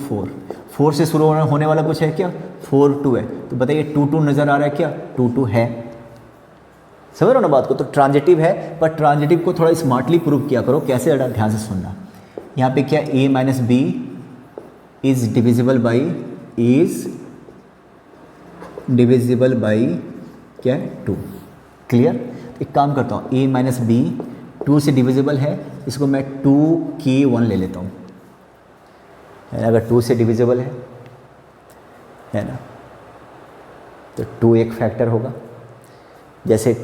4 से शुरू होने वाला कुछ है क्या, 4 2 है। तो बताइए 2 2 नज़र आ रहा है क्या, 2 2 है। समझ रहे हो ना बात को। तो ट्रांजिटिव है, पर ट्रांजिटिव को थोड़ा स्मार्टली प्रूव किया करो। कैसे, जरा ध्यान से सुनना। यहाँ पे क्या, a minus B is divisible by क्या है, 2। क्लियर। एक काम करता हूँ, a माइनस बी 2 से डिविजिबल है, इसको मैं 2k1 ले लेता हूँ, है ना। अगर 2 से डिविजिबल है ना, तो 2 एक फैक्टर होगा। जैसे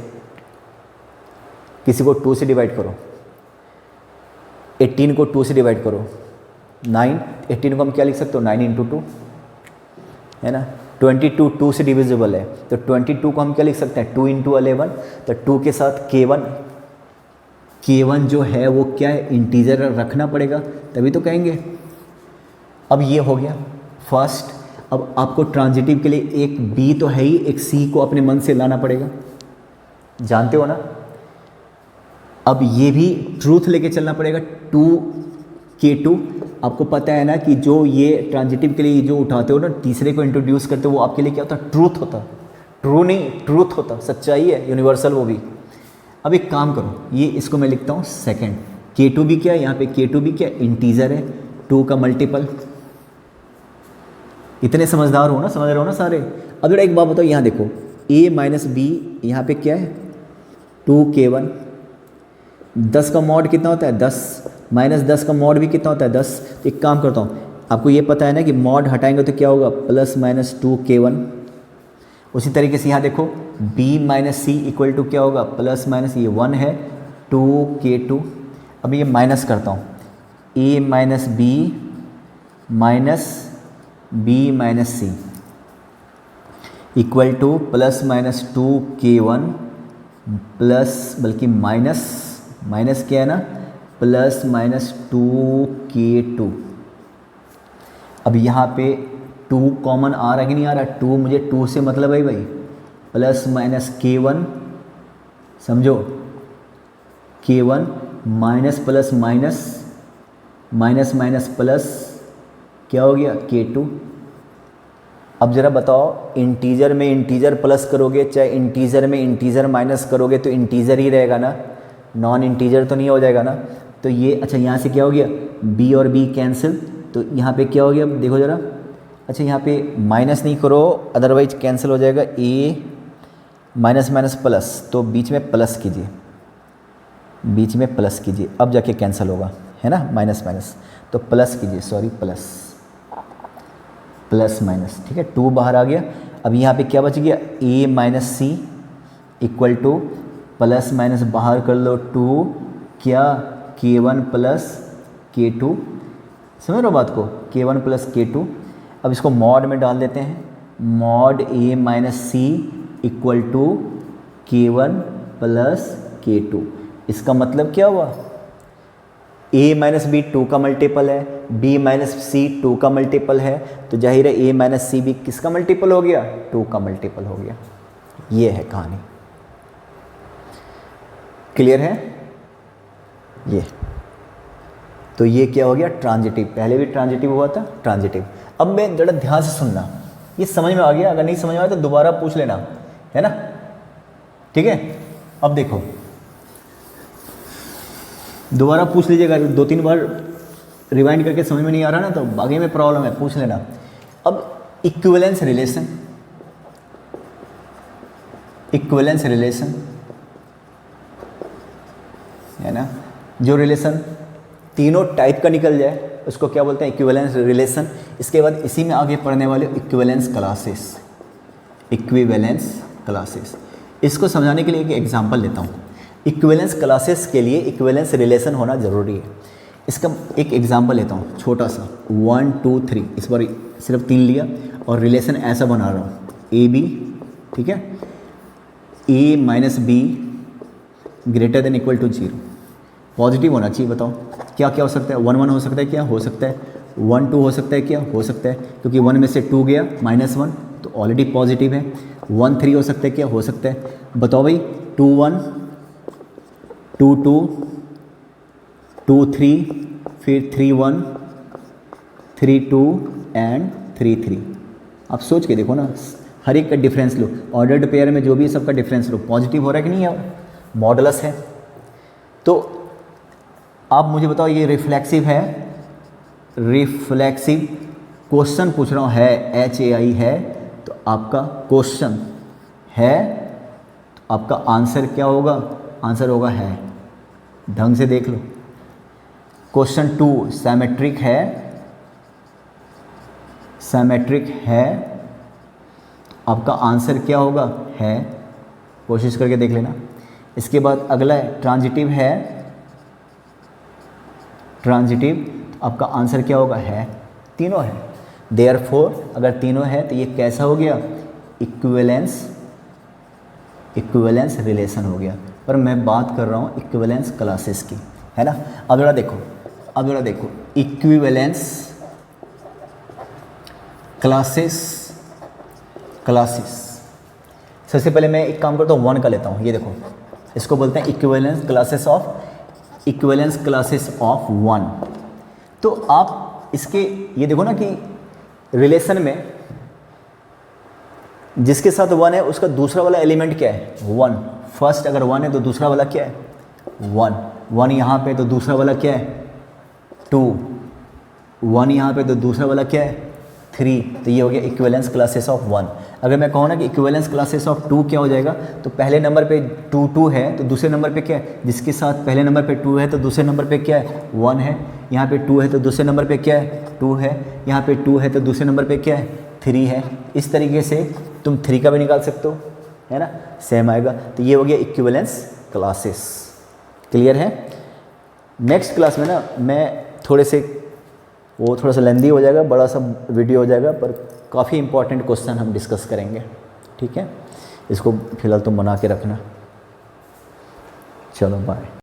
किसी को 2 से डिवाइड करो, 18 को 2 से डिवाइड करो, 9, 18 को हम क्या लिख सकते हो, 9 × 2, है ना। 22 2 से डिविजिबल है तो 22 को हम क्या लिख सकते हैं, 2 × 11। तो 2 के साथ k1 जो है वो क्या है, इंटीजर रखना पड़ेगा, तभी तो कहेंगे। अब ये हो गया फर्स्ट। अब आपको ट्रांजिटिव के लिए एक b तो है ही, एक c को अपने मन से लाना पड़ेगा, जानते हो ना। अब ये भी ट्रूथ लेके चलना पड़ेगा, 2k2। आपको पता है ना कि जो ये ट्रांजिटिव के लिए जो उठाते हो ना, तीसरे को इंट्रोड्यूस करते हो, वो आपके लिए क्या होता है, ट्रूथ होता। ट्रू नहीं, ट्रूथ होता, सच्चाई है, यूनिवर्सल वो भी। अब एक काम करो, ये इसको मैं लिखता हूँ सेकंड। k2 भी क्या है, यहाँ पे k2 भी क्या इंटीजर है, 2 का मल्टीपल। इतने समझदार हो ना, समझ रहे हो ना सारे। अब जरा एक बात बताओ, यहाँ देखो a माइनस बी, यहाँ पे क्या है 2k1। 10 का मॉड कितना होता है, 10, माइनस 10 का मॉड भी कितना होता है, 10। तो एक काम करता हूँ, आपको ये पता है ना कि मॉड हटाएंगे तो क्या होगा, +-2k1। उसी तरीके से यहाँ देखो b minus C equal to क्या होगा, प्लस माइनस ये 1 है 2k2। अब ये माइनस करता हूँ, a minus b minus C equal to +-2k1 plus, बल्कि माइनस क्या है ना, +-2k2। अब यहाँ पे 2 कॉमन आ रहा है कि नहीं आ रहा, 2 मुझे 2 से मतलब है भाई, +-k1, समझो k1 minus plus minus plus क्या हो गया, k2। अब ज़रा बताओ, इंटीजर में इंटीजर प्लस करोगे, चाहे इंटीजर में इंटीजर माइनस करोगे तो इंटीजर ही रहेगा ना, नॉन इंटीजर तो नहीं हो जाएगा ना। तो ये अच्छा, यहाँ से क्या हो गया, b और b कैंसिल, तो यहाँ पे क्या हो गया, देखो ज़रा। अच्छा यहाँ पे माइनस नहीं करो, अदरवाइज कैंसिल हो जाएगा, a माइनस प्लस, तो बीच में प्लस कीजिए, अब जाके कैंसिल होगा, है ना। माइनस तो प्लस कीजिए, सॉरी प्लस माइनस, ठीक है। 2 बाहर आ गया। अब यहाँ पे क्या बच गया, a minus C equal to plus minus बाहर कर लो, 2 क्या, k1 प्लस k2। समझ लो बात को, k1 प्लस k2। अब इसको मॉड में डाल देते हैं, mod a minus C equal to K1 plus K2। इसका मतलब क्या हुआ, A माइनस बी 2 का मल्टीपल है, B माइनस सी 2 का मल्टीपल है, तो जाहिर है A माइनस सी भी किसका मल्टीपल हो गया, 2 का मल्टीपल हो गया। ये है कहानी, क्लियर है ये। तो ये क्या हो गया, ट्रांजिटिव। पहले भी ट्रांजिटिव हुआ था, ट्रांजिटिव। अब मैं जरा ध्यान से सुनना, ये समझ में आ गया, अगर नहीं समझ में आया तो दोबारा पूछ लेना, है ना, ठीक है। अब देखो, दोबारा पूछ लीजिएगा, 2-3 बार रिवाइंड करके समझ में नहीं आ रहा ना, तो आगे में प्रॉब्लम है, पूछ लेना। अब इक्विवेलेंस रिलेशन, इक्विवेलेंस रिलेशन है ना, जो रिलेशन तीनों टाइप का निकल जाए उसको क्या बोलते हैं, इक्विवेलेंस रिलेशन। इसके बाद इसी में आगे पढ़ने वाले इक्विवेलेंस क्लासेस, इक्विवेलेंस क्लासेस। इसको समझाने के लिए एक एग्जांपल लेता हूँ। इक्विवेलेंस क्लासेस के लिए इक्विवेलेंस रिलेशन होना ज़रूरी है। इसका एक एग्जांपल लेता हूँ छोटा सा, 1 2 3, इस बार सिर्फ 3 लिया और रिलेशन ऐसा बना रहा हूँ, ए बी, ठीक है, A minus B greater than equal to 0। Positive होना चाहिए, बताओ क्या क्या हो सकता है, 1 1 हो सकता है, क्या हो सकता है, 1 2 हो सकता है, क्या हो सकता है, क्योंकि 1 में से 2 गया -1 तो ऑलरेडी पॉजिटिव है। 1 3 हो सकता है, क्या हो सकता है, बताओ भाई, 2 1 2 2 2 3, फिर 3 1 3 2 एंड 3 3। आप सोच के देखो ना, हर एक का डिफरेंस लो, ऑर्डर्ड पेयर में जो भी सबका डिफरेंस लो, पॉजिटिव हो रहा है कि नहीं है, मॉडुलस है। तो आप मुझे बताओ ये रिफ्लेक्सिव है, रिफ्लेक्सिव क्वेश्चन पूछ रहा हूँ, है HAI है, तो आपका क्वेश्चन है, तो आपका आंसर क्या होगा, आंसर होगा है। ढंग से देख लो। क्वेश्चन 2 सिमेट्रिक है, सिमेट्रिक है, आपका आंसर क्या होगा, है। कोशिश करके देख लेना। इसके बाद अगला है ट्रांजिटिव है, ट्रांजिटिव, आपका आंसर क्या होगा, है। तीनों है, देयरफॉर अगर तीनों है तो ये कैसा हो गया, इक्विवेलेंस, इक्विवेलेंस रिलेशन हो गया। पर मैं बात कर रहा हूँ इक्विवेलेंस क्लासेस की, है ना। अब जरा देखो, अब जरा देखो, इक्विवेलेंस क्लासेस, क्लासेस। सबसे पहले मैं एक काम करता हूँ, 1 का लेता हूँ। ये देखो, इसको बोलते हैं equivalence classes of, equivalence classes of 1। तो आप इसके ये देखो ना कि रिलेशन में जिसके साथ 1 है उसका दूसरा वाला एलिमेंट क्या है, 1। फर्स्ट अगर 1 है तो दूसरा वाला क्या है, 1। 1 यहाँ पे तो दूसरा वाला क्या है, 2। 1 यहाँ पे तो दूसरा वाला क्या है, 3। तो ये हो गया इक्विवेलेंस क्लासेस ऑफ 1। अगर मैं कहूँ ना कि इक्विवेलेंस क्लासेस ऑफ 2 क्या हो जाएगा, तो पहले नंबर पे 2 2 है तो दूसरे नंबर पे क्या है, जिसके साथ पहले नंबर पे 2 है तो दूसरे नंबर पे क्या है, 1 है। यहाँ पे 2 है तो दूसरे नंबर पे क्या है, 2 है। यहाँ पे 2 है तो दूसरे नंबर पे क्या है, 3 है। इस तरीके से तुम 3 का भी निकाल सकते हो, है ना, सेम आएगा। तो ये हो गया इक्विवेलेंस क्लासेस। क्लियर है। नेक्स्ट क्लास में ना मैं थोड़े से, वो थोड़ा सा लेंदी हो जाएगा, बड़ा सा वीडियो हो जाएगा, पर काफ़ी इंपॉर्टेंट क्वेश्चन हम डिस्कस करेंगे, ठीक है। इसको फिलहाल तुम बना के रखना। चलो बाय।